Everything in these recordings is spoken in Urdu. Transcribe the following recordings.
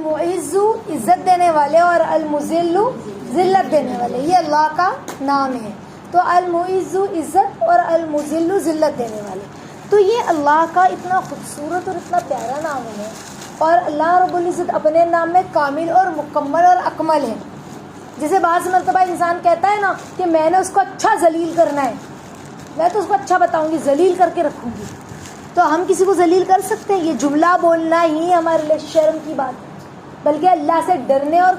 المعز عزت دینے والے اور المذل ذلت دینے والے، یہ اللہ کا نام ہے. تو المعز عزت اور المذل ذلت دینے والے. تو یہ اللہ کا اتنا خوبصورت اور اتنا پیارا نام ہے، اور اللہ رب العزت اپنے نام میں کامل اور مکمل اور اکمل ہے. جیسے بعض مرتبہ انسان کہتا ہے نا کہ میں نے اس کو اچھا ذلیل کرنا ہے، میں تو اس کو اچھا بتاؤں گی، ذلیل کر کے رکھوں گی. تو ہم کسی کو ذلیل کر سکتے ہیں؟ یہ جملہ بولنا ہی ہمارے لیے شرم کی بات ہے، بلکہ اللہ سے ڈرنے اور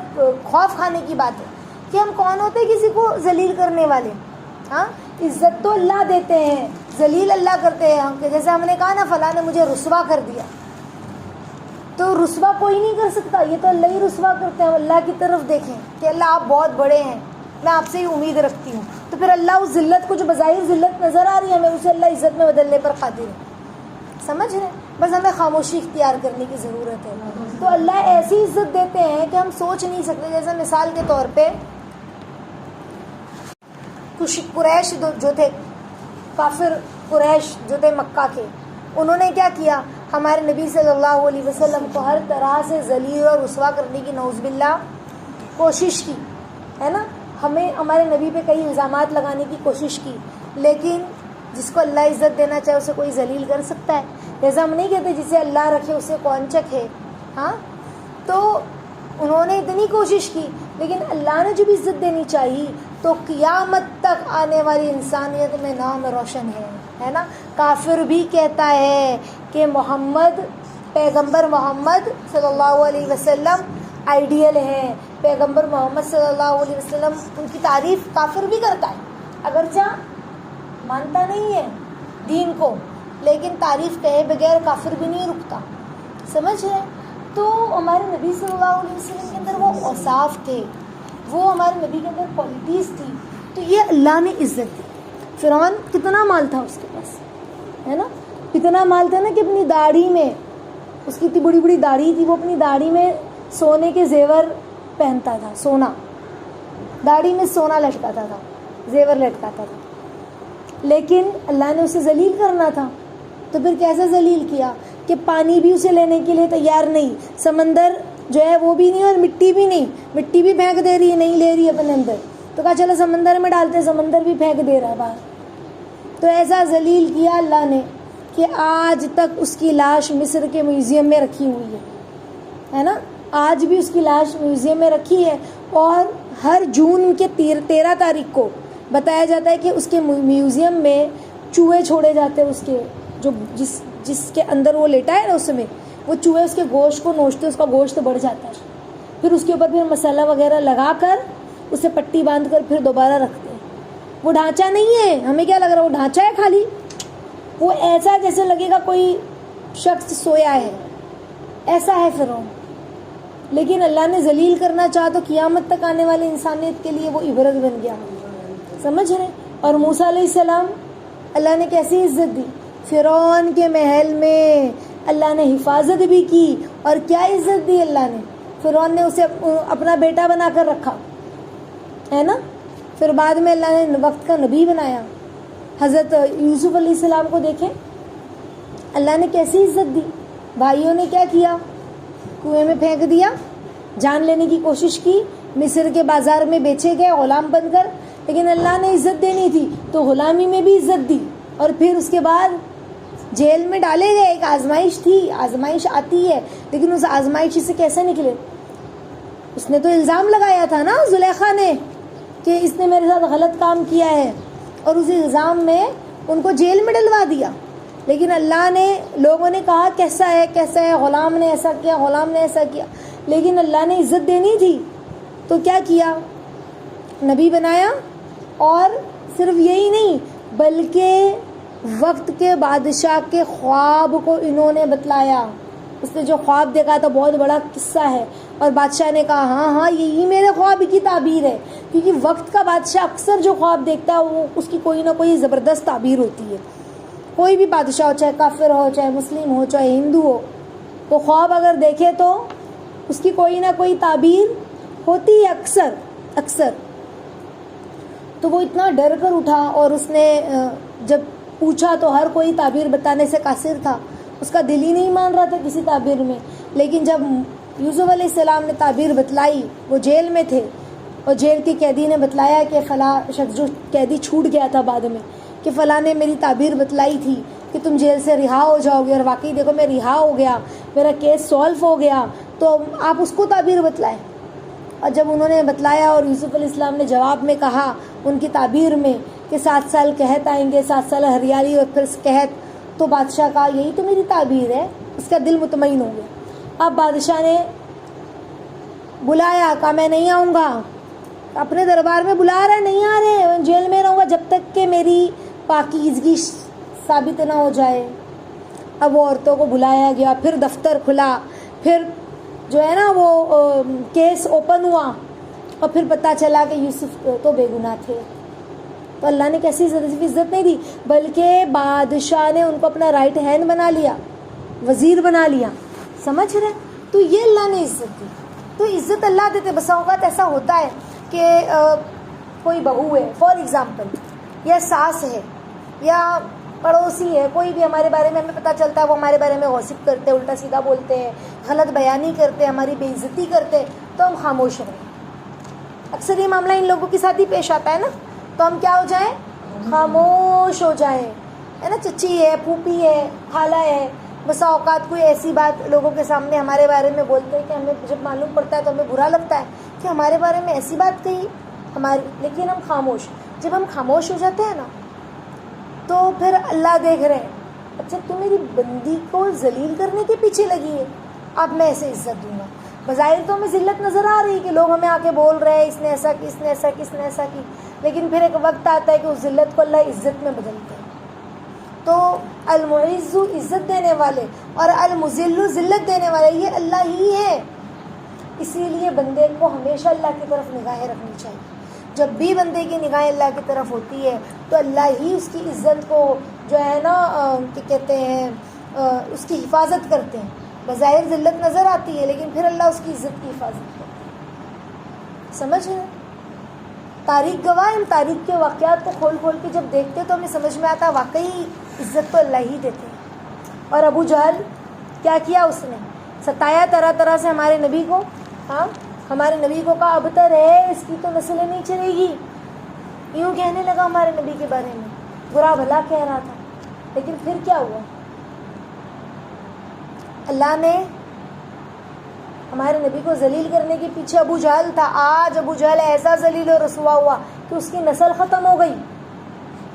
خوف کھانے کی بات ہے کہ ہم کون ہوتے ہیں کسی کو ذلیل کرنے والے. ہاں، عزت تو اللہ دیتے ہیں، ذلیل اللہ کرتے ہیں. جیسے ہم نے کہا نا فلاں نے مجھے رسوا کر دیا، تو رسوا کوئی نہیں کر سکتا، یہ تو اللہ ہی رسوا کرتے ہیں. ہم اللہ کی طرف دیکھیں کہ اللہ آپ بہت بڑے ہیں، میں آپ سے ہی امید رکھتی ہوں. تو پھر اللہ اس ذلت کو جو بظاہر ذلت نظر آ رہی ہے ہمیں، اسے اللہ عزت میں بدلنے پر قادر ہے. سمجھ رہے ہیں؟ بس ہمیں خاموشی اختیار کرنے کی ضرورت ہے. تو اللہ ایسی عزت دیتے ہیں کہ ہم سوچ نہیں سکتے. جیسے مثال کے طور پہ کچھ قریش جو تھے، کافر قریش جو تھے مکہ کے، انہوں نے کیا کیا؟ ہمارے نبی صلی اللہ علیہ وسلم کو ہر طرح سے ذلیل اور رسوا کرنے کی نعوذ باللہ کوشش کی، ہے نا. ہمیں ہمارے نبی پہ کئی الزامات لگانے کی کوشش کی، لیکن جس کو اللہ عزت دینا چاہے اسے کوئی ذلیل کر سکتا ہے. جیسا ہم نہیں کہتے جسے اللہ رکھے اسے کون چکھے. ہاں، تو انہوں نے اتنی کوشش کی، لیکن اللہ نے جب عزت دینی چاہیے تو قیامت تک آنے والی انسانیت میں نام روشن ہے نا. کافر بھی کہتا ہے کہ محمد، پیغمبر محمد صلی اللہ علیہ وسلم آئیڈیل ہیں، پیغمبر محمد صلی اللہ علیہ وسلم، ان کی تعریف کافر بھی کرتا ہے، اگرچہ مانتا نہیں ہے دین کو، لیکن تعریف کہے بغیر کافر بھی نہیں رکتا. سمجھ رہے؟ تو ہمارے نبی صلی اللہ علیہ وسلم کے اندر وہ اوصاف تھے، وہ ہمارے نبی کے اندر کوالٹیز تھی، تو یہ اللہ نے عزت دی. فرعون کتنا مال تھا اس کے پاس، ہے نا. اتنا مال تھا نا کہ اپنی داڑھی میں، اس کی اتنی بڑی بڑی داڑھی تھی، وہ اپنی داڑھی میں سونے کے زیور پہنتا تھا، سونا، داڑھی میں سونا لٹکاتا تھا، زیور لٹکاتا تھا. لیکن اللہ نے اسے ذلیل کرنا تھا، تو پھر کیسے ذلیل کیا کہ پانی بھی اسے لینے کے لیے تیار نہیں، سمندر جو ہے وہ بھی نہیں، اور مٹی بھی نہیں، مٹی بھی پھینک دے رہی ہے، نہیں لے رہی ہے اپنے اندر. تو کہا چلو سمندر میں ڈالتے، سمندر بھی پھینک دے رہا ہے باہر. تو ایسا ذلیل کیا اللہ نے کہ آج تک اس کی لاش مصر کے میوزیم میں رکھی ہوئی ہے نا. آج بھی اس کی لاش میوزیم میں رکھی ہے، اور ہر جون کے 13 تاریخ کو بتایا جاتا ہے کہ اس کے میوزیم میں چوہے چھوڑے جاتے ہیں، اس کے جو جس کے اندر وہ لیٹا ہے نا، اس میں وہ چوہے اس کے گوشت کو نوچتے، اس کا گوشت بڑھ جاتا ہے. پھر اس کے اوپر پھر مسالہ وغیرہ لگا کر اسے پٹی باندھ کر پھر دوبارہ رکھتے ہیں. وہ ڈھانچہ نہیں ہے، ہمیں کیا لگ رہا ہے وہ ڈھانچہ ہے خالی، وہ ایسا جیسے لگے گا کوئی شخص سویا ہے، ایسا ہے فرعون. لیکن اللہ نے ذلیل کرنا چاہا تو قیامت تک آنے والے انسانیت کے لیے وہ عبرت بن گیا. سمجھ رہے؟ اور موسیٰ علیہ السلام اللہ نے کیسی عزت دی، فرعون کے محل میں اللہ نے حفاظت بھی کی، اور کیا عزت دی اللہ نے. فرعون نے اسے اپنا بیٹا بنا کر رکھا ہے نا. پھر بعد میں اللہ نے وقت کا نبی بنایا. حضرت یوسف علیہ السلام کو دیکھیں، اللہ نے کیسی عزت دی. بھائیوں نے کیا کیا؟ کنویں میں پھینک دیا، جان لینے کی کوشش کی، مصر کے بازار میں بیچے گئے غلام بن کر. لیکن اللہ نے عزت دینی تھی تو غلامی میں بھی عزت دی، اور پھر اس کے بعد جیل میں ڈالے گئے. ایک آزمائش تھی، آزمائش آتی ہے، لیکن اس آزمائش سے کیسے نکلے؟ اس نے تو الزام لگایا تھا نا زلیخا نے کہ اس نے میرے ساتھ غلط کام کیا ہے، اور اس الزام میں ان کو جیل میں ڈلوا دیا. لیکن اللہ نے، لوگوں نے کہا کیسا ہے کیسا ہے، غلام نے ایسا کیا، غلام نے ایسا کیا. لیکن اللہ نے عزت دینی تھی تو کیا کیا؟ نبی بنایا. اور صرف یہی نہیں بلکہ وقت کے بادشاہ کے خواب کو انہوں نے بتلایا. اس نے جو خواب دیکھا تھا بہت بڑا قصہ ہے، اور بادشاہ نے کہا ہاں یہی میرے خواب کی تعبیر ہے. کیونکہ وقت کا بادشاہ اکثر جو خواب دیکھتا ہے وہ اس کی کوئی نہ کوئی زبردست تعبیر ہوتی ہے. کوئی بھی بادشاہ ہو، چاہے کافر ہو، چاہے مسلم ہو، چاہے ہندو ہو، تو خواب اگر دیکھے تو اس کی کوئی نہ کوئی تعبیر ہوتی ہے اکثر. تو وہ اتنا ڈر کر اٹھا، اور اس نے جب پوچھا تو ہر کوئی تعبیر بتانے سے قاصر تھا، اس کا دل ہی نہیں مان رہا تھا کسی تعبیر میں. لیکن جب یوسف علیہ السلام نے تعبیر بتلائی، وہ جیل میں تھے اور جیل کی قیدی نے بتلایا کہ فلاں شخص، جو قیدی چھوٹ گیا تھا بعد میں، کہ فلاں نے میری تعبیر بتلائی تھی کہ تم جیل سے رہا ہو جاؤ گے، اور واقعی دیکھو میں رہا ہو گیا، میرا کیس سولو ہو گیا، تو آپ اس کو تعبیر بتلائیں۔ اور جب انہوں نے بتلایا اور یوسف علیہ السلام نے جواب میں کہا ان کی تعبیر میں کہ 7 سال قحط آئیں گے، 7 سال ہریالی اور پھر قحط، تو بادشاہ کہا یہی تو میری تعبیر ہے، اس کا دل مطمئن ہو گیا۔ اب بادشاہ نے بلایا، کہا میں نہیں آؤں گا، اپنے دربار میں بلا رہا ہے، نہیں آ رہے، جیل میں رہوں گا جب تک کہ میری پاکیزگی ثابت نہ ہو جائے۔ اب وہ عورتوں کو بلایا گیا، پھر دفتر کھلا، پھر جو ہے نا وہ کیس اوپن ہوا، اور پھر پتہ چلا کہ یوسف تو بے گناہ تھے۔ تو اللہ نے کیسی عزت نہیں دی، بلکہ بادشاہ نے ان کو اپنا رائٹ ہینڈ بنا لیا، وزیر بنا لیا، سمجھ رہے؟ تو یہ اللہ نے عزت دی۔ تو عزت اللہ دیتے۔ بسا اوقات ایسا ہوتا ہے کہ کوئی بہو ہے فار ایگزامپل، یا ساس ہے یا پڑوسی ہے، کوئی بھی ہمارے بارے میں ہمیں پتہ چلتا ہے وہ ہمارے بارے میں غوسپ کرتے ہیں، الٹا سیدھا بولتے ہیں، غلط بیانی کرتے ہیں، ہماری بے عزتی کرتے ہیں، تو ہم خاموش رہیں۔ اکثر یہ معاملہ ان لوگوں کے ساتھ ہی پیش آتا ہے نا، تو ہم کیا ہو جائیں؟ خاموش ہو جائیں، ہے نا۔ چچی ہے، پھوپھی ہے، خالہ ہے، بسا اوقات کوئی ایسی بات لوگوں کے سامنے ہمارے بارے میں بولتے ہیں کہ ہمیں جب معلوم پڑتا ہے تو ہمیں برا لگتا ہے کہ ہمارے بارے میں ایسی بات کہی ہماری، لیکن ہم خاموش۔ جب ہم خاموش ہو جاتے ہیں نا تو پھر اللہ دیکھ رہے ہیں، اچھا تو میری بندی کو ذلیل کرنے کے پیچھے لگی ہے، اب میں اسے عزت دوں گا۔ بظاہر تو ہمیں ذلت نظر آ رہی ہے کہ لوگ ہمیں آ کے بول رہے ہیں اس نے ایسا کی، اس نے ایسا کی، اس نے ایسا کی، لیکن پھر ایک وقت آتا ہے کہ اس ذلت کو اللہ عزت میں بدلتے ہیں۔ تو المعز عزت دینے والے اور المذل ذلت دینے والے، یہ اللہ ہی ہے۔ اسی لیے بندے کو ہمیشہ اللہ کی طرف نگاہیں رکھنی چاہیے۔ جب بھی بندے کی نگاہیں اللہ کی طرف ہوتی ہے تو اللہ ہی اس کی عزت کو جو ہے نا کیا کہتے ہیں اس کی حفاظت کرتے ہیں۔ بظاہر ذلت نظر آتی ہے لیکن پھر اللہ اس کی عزت کی حفاظت کرتے ہیں، سمجھ رہے ہیں؟ تاریخ گواہ، ہم تاریخ کے واقعات کو کھول کھول کے جب دیکھتے تو ہمیں سمجھ میں آتا واقعی عزت تو اللہ ہی دیتے ہیں۔ اور ابو جہل کیا کیا، اس نے ستایا طرح طرح سے ہمارے نبی کو، ہاں ہمارے نبی کو کہا ابتر ہے اس کی تو نسلیں نہیں چلے گی، یوں کہنے لگا ہمارے نبی کے بارے میں، برا بھلا کہہ رہا تھا۔ لیکن پھر کیا ہوا؟ اللہ نے ہمارے نبی کو ذلیل کرنے کے پیچھے ابو جہل تھا۔ آج ابو جہل ایسا ذلیل و رسوا ہوا کہ اس کی نسل ختم ہو گئی،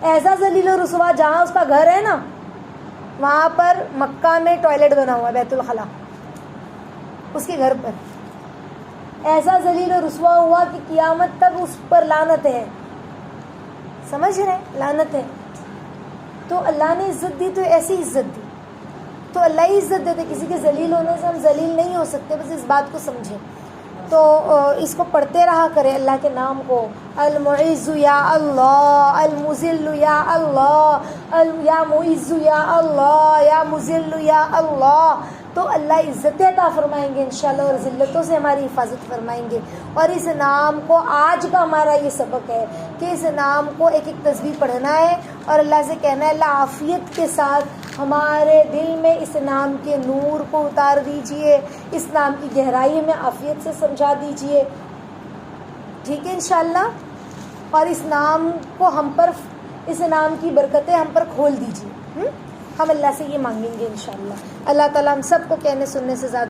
ایسا ذلیل و رسوا، جہاں اس کا گھر ہے نا وہاں پر مکہ میں ٹوائلٹ بنا ہوا ہے، بیت الخلا، اس کے گھر پر ایسا ذلیل و رسوا ہوا کہ قیامت تک اس پر لعنت ہے، سمجھ رہے ہیں؟ لعنت ہے۔ تو اللہ نے عزت دی تو ایسی عزت دی، تو اللہ ہی عزت دیتے، کسی کے ذلیل ہونے سے ہم ذلیل نہیں ہو سکتے، بس اس بات کو سمجھیں۔ تو اس کو پڑھتے رہا کرے اللہ کے نام کو، المعز یا اللہ، المذل یا اللہ، یا معز یا اللہ، یا مذل یا اللہ، تو اللہ عزت عطا فرمائیں گے انشاءاللہ، اور ذلتوں سے ہماری حفاظت فرمائیں گے۔ اور اس نام کو، آج کا ہمارا یہ سبق ہے کہ اس نام کو ایک ایک تسبیح پڑھنا ہے اور اللہ سے کہنا ہے اللہ عافیت کے ساتھ ہمارے دل میں اس نام کے نور کو اتار دیجئے، اس نام کی گہرائی میں عافیت سے سمجھا دیجئے، ٹھیک ہے انشاءاللہ۔ اور اس نام کو ہم پر، اس نام کی برکتیں ہم پر کھول دیجئے، ہم اللہ سے یہ مانگیں گے انشاءاللہ۔ اللہ تعالیٰ ہم سب کو کہنے سننے سے زیادہ